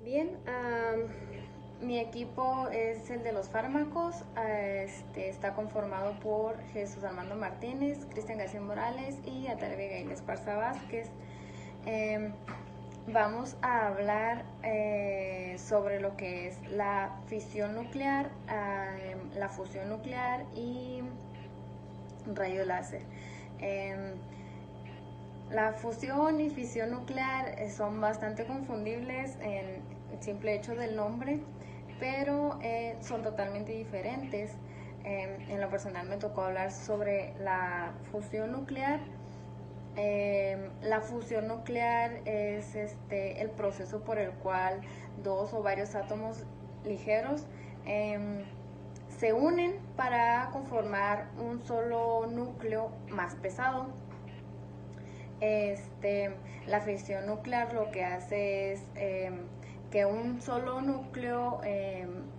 Bien, mi equipo es el de los fármacos. Está conformado por Jesús Armando Martínez, Cristian García Morales y Atalia Abigail Esparza Vázquez. Em, Vamos a hablar sobre lo que es la fisión nuclear, la fusión nuclear y rayo láser. Em, la fusión y fisión nuclear son bastante confundibles en el simple hecho del nombre, pero son totalmente diferentes. En lo personal me tocó hablar sobre la fusión nuclear. La fusión nuclear es el proceso por el cual dos o varios átomos ligeros se unen para conformar un solo núcleo más pesado. La fisión nuclear lo que hace es que un solo núcleo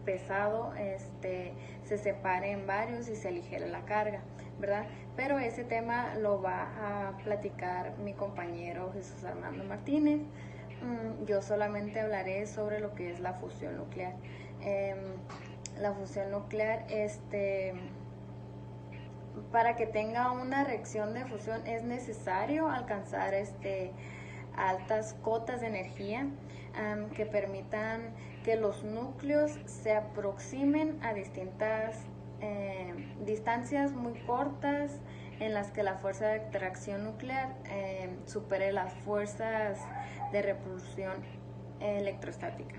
pesado se separe en varios y se aligere la carga, ¿verdad? Pero ese tema lo va a platicar mi compañero Jesús Armando Martínez. Yo solamente hablaré sobre lo que es la fusión nuclear. La fusión nuclear, para que tenga una reacción de fusión es necesario alcanzar altas cotas de energía que permitan que los núcleos se aproximen a distintas distancias muy cortas en las que la fuerza de atracción nuclear supere las fuerzas de repulsión electrostática.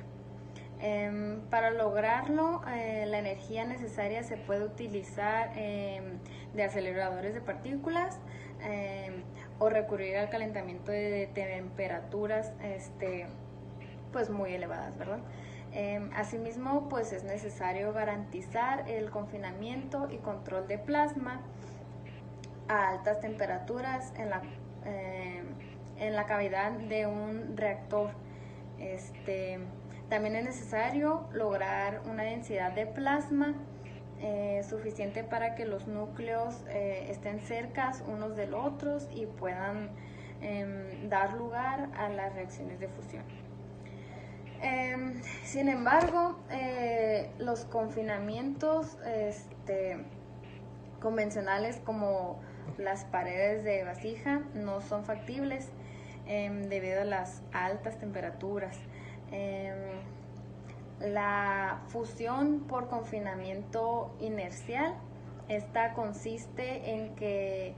Para lograrlo, la energía necesaria se puede utilizar de aceleradores de partículas o recurrir al calentamiento de temperaturas pues muy elevadas, ¿verdad? Asimismo, pues es necesario garantizar el confinamiento y control de plasma a altas temperaturas en la cavidad de un reactor. También es necesario lograr una densidad de plasma suficiente para que los núcleos estén cercas unos de los otros y puedan dar lugar a las reacciones de fusión. Sin embargo, los confinamientos convencionales como las paredes de vasija no son factibles debido a las altas temperaturas. La fusión por confinamiento inercial, esta consiste en que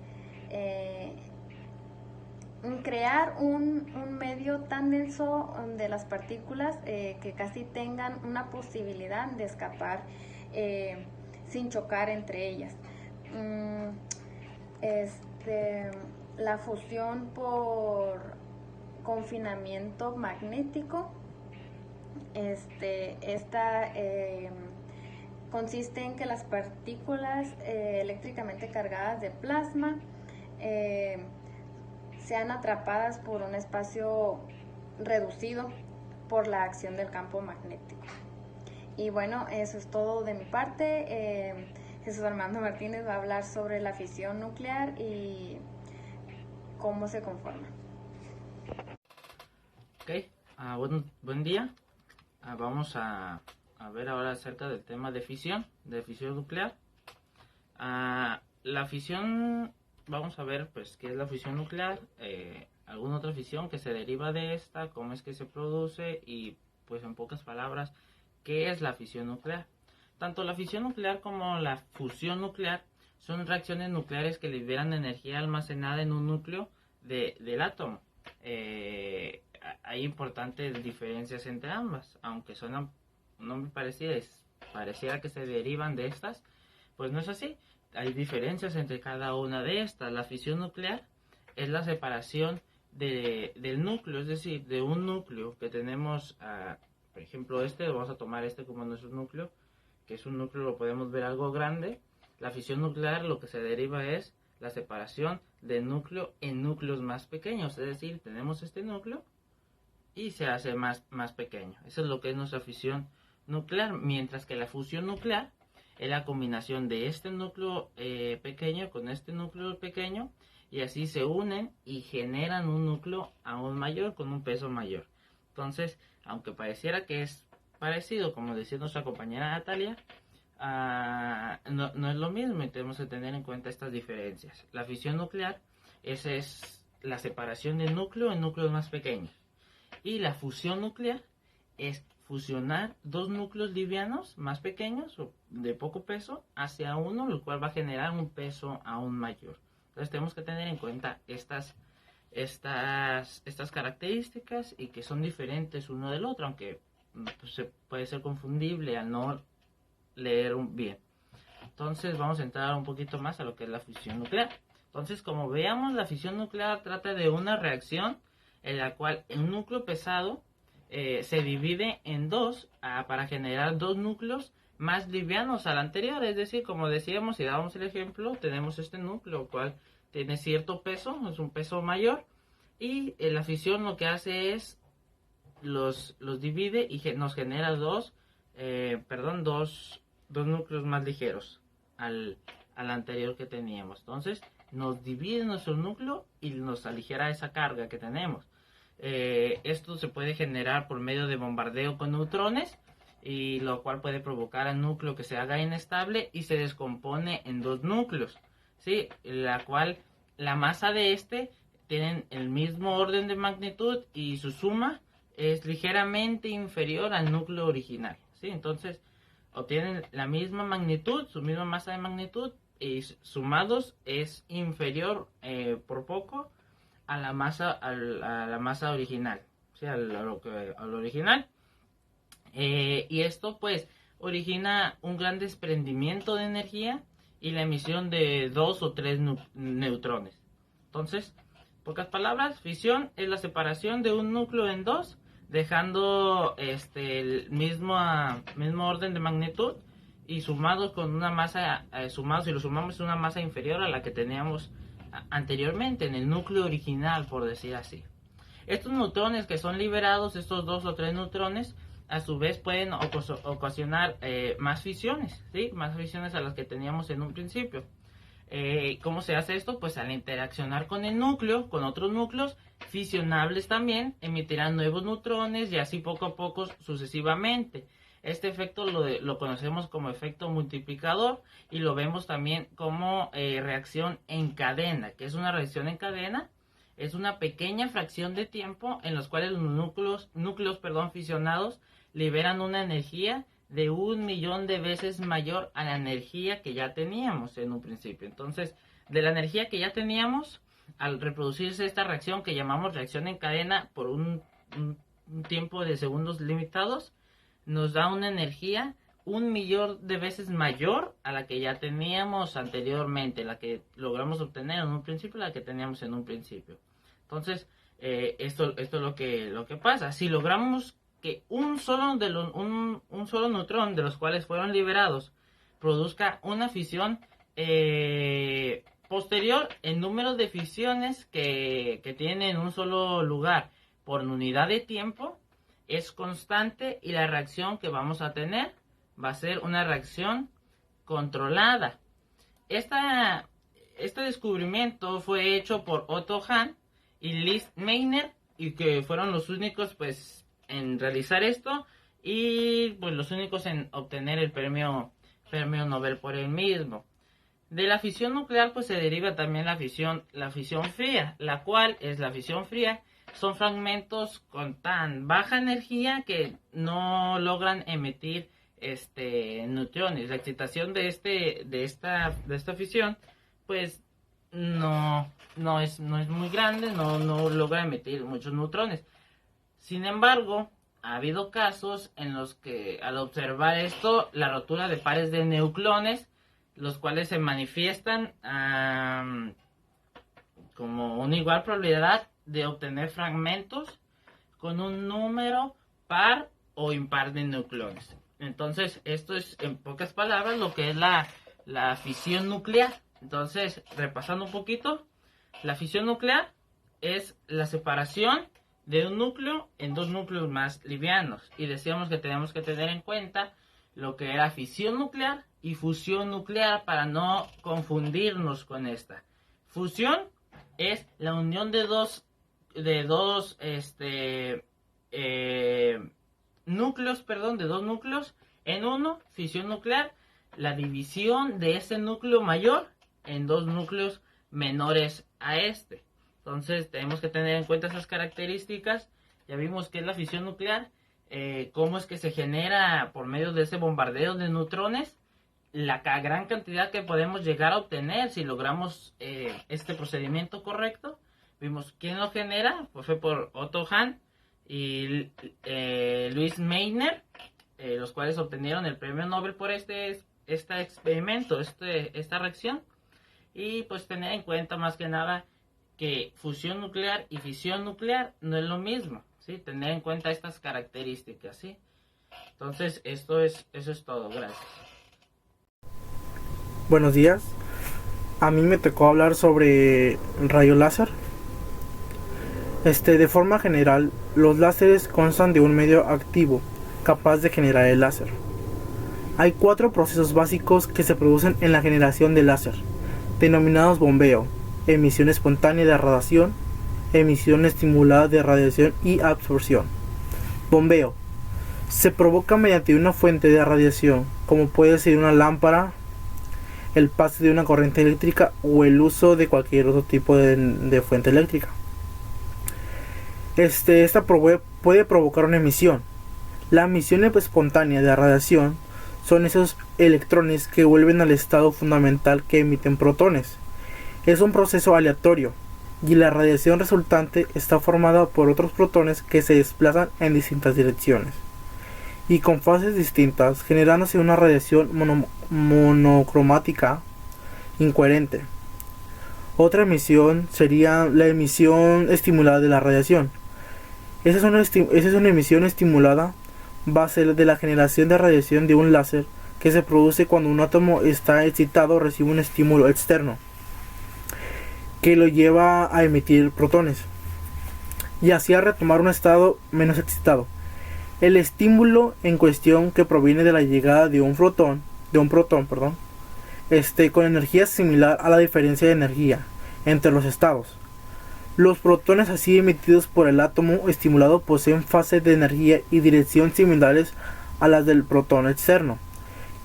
en crear un medio tan denso de las partículas que casi tengan una posibilidad de escapar sin chocar entre ellas. La fusión por confinamiento magnético, esta consiste en que las partículas eléctricamente cargadas de plasma sean atrapadas por un espacio reducido por la acción del campo magnético. Y bueno, eso es todo de mi parte. Jesús Armando Martínez va a hablar sobre la fisión nuclear y cómo se conforma. Ok, buen día. Vamos a ver ahora acerca del tema de fisión nuclear. La fisión, vamos a ver pues qué es la fisión nuclear, alguna otra fisión que se deriva de esta, cómo es que se produce y pues en pocas palabras, qué es la fisión nuclear. Tanto la fisión nuclear como la fusión nuclear son reacciones nucleares que liberan energía almacenada en un núcleo del átomo. Hay importantes diferencias entre ambas, aunque suenan un nombre pareciera que se derivan de estas, pues no es así. Hay diferencias entre cada una de estas. La fisión nuclear es la separación del núcleo, es decir, de un núcleo que tenemos, por ejemplo vamos a tomar como nuestro núcleo, que es un núcleo, lo podemos ver algo grande. La fisión nuclear lo que se deriva es la separación del núcleo en núcleos más pequeños, es decir, tenemos este núcleo y se hace más pequeño. Eso es lo que es nuestra fisión nuclear, mientras que la fusión nuclear es la combinación de este núcleo pequeño con este núcleo pequeño, y así se unen y generan un núcleo aún mayor con un peso mayor. Entonces, aunque pareciera que es parecido, como decía nuestra compañera Natalia, no es lo mismo y tenemos que tener en cuenta estas diferencias. La fisión nuclear es la separación del núcleo en núcleos más pequeños. Y la fusión nuclear es fusionar dos núcleos livianos más pequeños o de poco peso hacia uno, lo cual va a generar un peso aún mayor. Entonces tenemos que tener en cuenta estas características y que son diferentes uno del otro, aunque pues, se puede ser confundible al no leer bien. Entonces vamos a entrar un poquito más a lo que es la fisión nuclear. Entonces, como veamos, la fisión nuclear trata de una reacción en la cual un núcleo pesado se divide en dos para generar dos núcleos más livianos al anterior. Es decir, como decíamos, si dábamos el ejemplo, tenemos este núcleo, cual tiene cierto peso, es un peso mayor, y la fisión lo que hace es los divide y nos genera dos núcleos más ligeros al anterior que teníamos. Entonces, nos divide nuestro núcleo y nos aligera esa carga que tenemos. Esto se puede generar por medio de bombardeo con neutrones, y lo cual puede provocar al núcleo que se haga inestable y se descompone en dos núcleos, ¿sí? La cual la masa de tienen el mismo orden de magnitud y su suma es ligeramente inferior al núcleo original, ¿sí? Entonces obtienen la misma magnitud, su misma masa de magnitud, y sumados es inferior por poco a la masa original, ¿sí? al original. Y esto pues origina un gran desprendimiento de energía y la emisión de 2 o 3 neutrones. Entonces, en pocas palabras, fisión es la separación de un núcleo en dos, dejando el mismo orden de magnitud y sumados con una masa, si lo sumamos es una masa inferior a la que teníamos anteriormente en el núcleo original, por decir así. Estos neutrones que son liberados, estos 2 o 3 neutrones, a su vez pueden ocasionar más fisiones, ¿sí? Más fisiones a las que teníamos en un principio. ¿Cómo se hace esto? Pues al interaccionar con el núcleo, con otros núcleos fisionables también, emitirán nuevos neutrones y así poco a poco sucesivamente. Este efecto lo conocemos como efecto multiplicador y lo vemos también como reacción en cadena. ¿Qué es una reacción en cadena? Es una pequeña fracción de tiempo en los cuales los núcleos fisionados liberan una energía de 1.000.000 de veces mayor a la energía que ya teníamos en un principio. Entonces, de la energía que ya teníamos, al reproducirse esta reacción que llamamos reacción en cadena por un tiempo de segundos limitados, nos da una energía 1.000.000 de veces mayor a la que ya teníamos anteriormente, la que logramos obtener en un principio, la que teníamos en un principio. Entonces, esto es lo que pasa. Si logramos que un solo neutrón de los cuales fueron liberados produzca una fisión posterior, el número de fisiones que tiene en un solo lugar por unidad de tiempo es constante y la reacción que vamos a tener va a ser una reacción controlada. Este descubrimiento fue hecho por Otto Hahn y Lise Meitner, y que fueron los únicos pues en realizar esto y pues los únicos en obtener el premio Nobel por el mismo. De la fisión nuclear pues se deriva también la fisión fría, la cual es la fisión fría. Son fragmentos con tan baja energía que no logran emitir neutrones. La excitación de esta fisión pues no es muy grande, no logra emitir muchos neutrones. Sin embargo, ha habido casos en los que al observar esto, la rotura de pares de nucleones, los cuales se manifiestan como una igual probabilidad de obtener fragmentos con un número par o impar de nucleones. Entonces, esto es en pocas palabras lo que es la fisión nuclear. Entonces, repasando un poquito, la fisión nuclear es la separación de un núcleo en dos núcleos más livianos. Y decíamos que tenemos que tener en cuenta lo que era fisión nuclear y fusión nuclear para no confundirnos con esta. Fusión es la unión de dos núcleos, de dos núcleos en uno, fisión nuclear, la división de ese núcleo mayor en dos núcleos menores a este. Entonces tenemos que tener en cuenta esas características. Ya vimos qué es la fisión nuclear, cómo es que se genera por medio de ese bombardeo de neutrones, la gran cantidad que podemos llegar a obtener si logramos este procedimiento correcto. Vimos quién lo genera, pues fue por Otto Hahn y Louis Meitner, los cuales obtenieron el premio Nobel por este experimento, esta reacción. Y pues tener en cuenta más que nada que fusión nuclear y fisión nuclear no es lo mismo, ¿sí? Tener en cuenta estas características, ¿sí? Entonces eso es todo, gracias. Buenos días, a mí me tocó hablar sobre el rayo láser. De forma general, los láseres constan de un medio activo capaz de generar el láser. Hay 4 procesos básicos que se producen en la generación de láser, denominados bombeo, emisión espontánea de radiación, emisión estimulada de radiación y absorción. Bombeo se provoca mediante una fuente de radiación, como puede ser una lámpara, el paso de una corriente eléctrica o el uso de cualquier otro tipo de fuente eléctrica. Esta puede provocar una emisión. La emisión espontánea de radiación son esos electrones que vuelven al estado fundamental que emiten protones. Es un proceso aleatorio y la radiación resultante está formada por otros protones que se desplazan en distintas direcciones y con fases distintas, generándose una radiación monocromática incoherente. Otra emisión sería la emisión estimulada de la radiación. Esa es una emisión estimulada base de la generación de radiación de un láser que se produce cuando un átomo está excitado o recibe un estímulo externo que lo lleva a emitir protones y así a retomar un estado menos excitado. El estímulo en cuestión, que proviene de la llegada de un protón, con energía similar a la diferencia de energía entre los estados. Los protones así emitidos por el átomo estimulado poseen fases de energía y dirección similares a las del protón externo,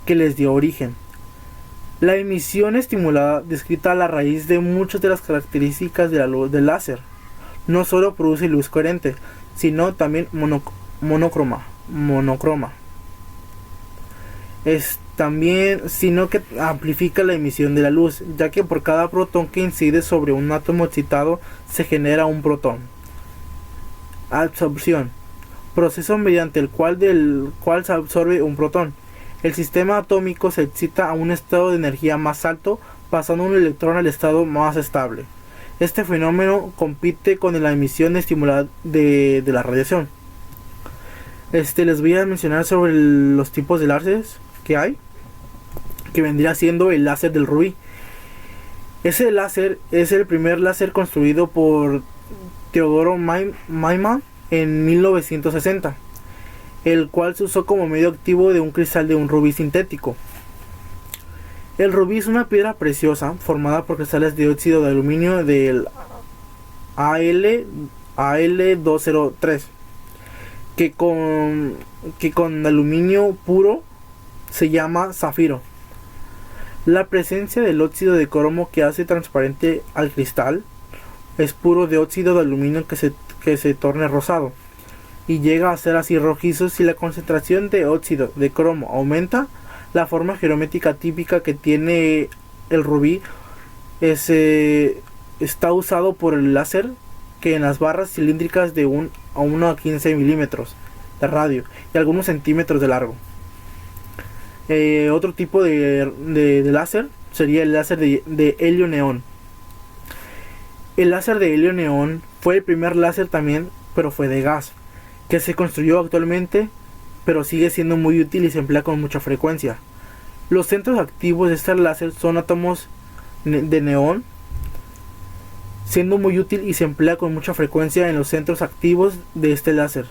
que les dio origen. La emisión estimulada descrita a la raíz de muchas de las características de la luz del láser. No solo produce luz coherente, sino también monocroma. Sino que amplifica la emisión de la luz, ya que por cada protón que incide sobre un átomo excitado se genera un protón. Absorción, proceso mediante el cual se absorbe un protón. El sistema atómico se excita a un estado de energía más alto, pasando un electrón al estado más estable. Este fenómeno compite con la emisión estimulada de la radiación. Les voy a mencionar sobre los tipos de láseres que hay, que vendría siendo el láser del rubí. Ese láser es el primer láser construido por Teodoro Maiman en 1960, el cual se usó como medio activo de un cristal de un rubí sintético. El rubí es una piedra preciosa formada por cristales de óxido de aluminio del Al203, que con aluminio puro se llama zafiro. La presencia del óxido de cromo que hace transparente al cristal es puro de óxido de aluminio que se torna rosado y llega a ser así rojizo. Si la concentración de óxido de cromo aumenta, la forma geométrica típica que tiene el rubí está usado por el láser, que en las barras cilíndricas de 1 a 15 milímetros de radio y algunos centímetros de largo. Otro tipo de láser sería el láser de helio-neón. El láser de helio-neón fue el primer láser también, pero fue de gas, que se construyó actualmente, pero sigue siendo muy útil y se emplea con mucha frecuencia. Los centros activos de este láser son átomos de neón, siendo muy útil y se emplea con mucha frecuencia en los centros activos de este láser.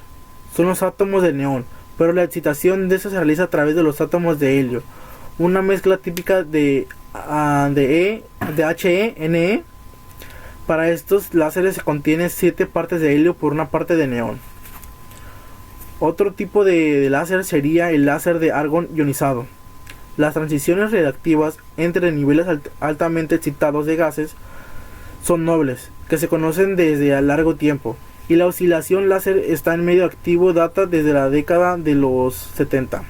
Son los átomos de neón, pero la excitación de estos se realiza a través de los átomos de helio, una mezcla típica de HE-Ne. Para estos láseres se contiene 7 partes de helio por una parte de neón. Otro tipo de láser sería el láser de argón ionizado. Las transiciones reactivas entre niveles altamente excitados de gases son nobles, que se conocen desde a largo tiempo, y la oscilación láser está en medio activo data desde la década de los 70.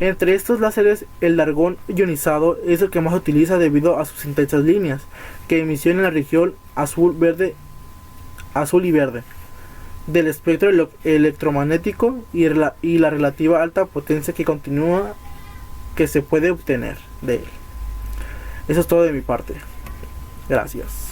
Entre estos láseres, el argón ionizado es el que más se utiliza debido a sus intensas líneas, que emisión en la región azul y verde del espectro electromagnético y la relativa alta potencia que se puede obtener de él. Eso es todo de mi parte. Gracias.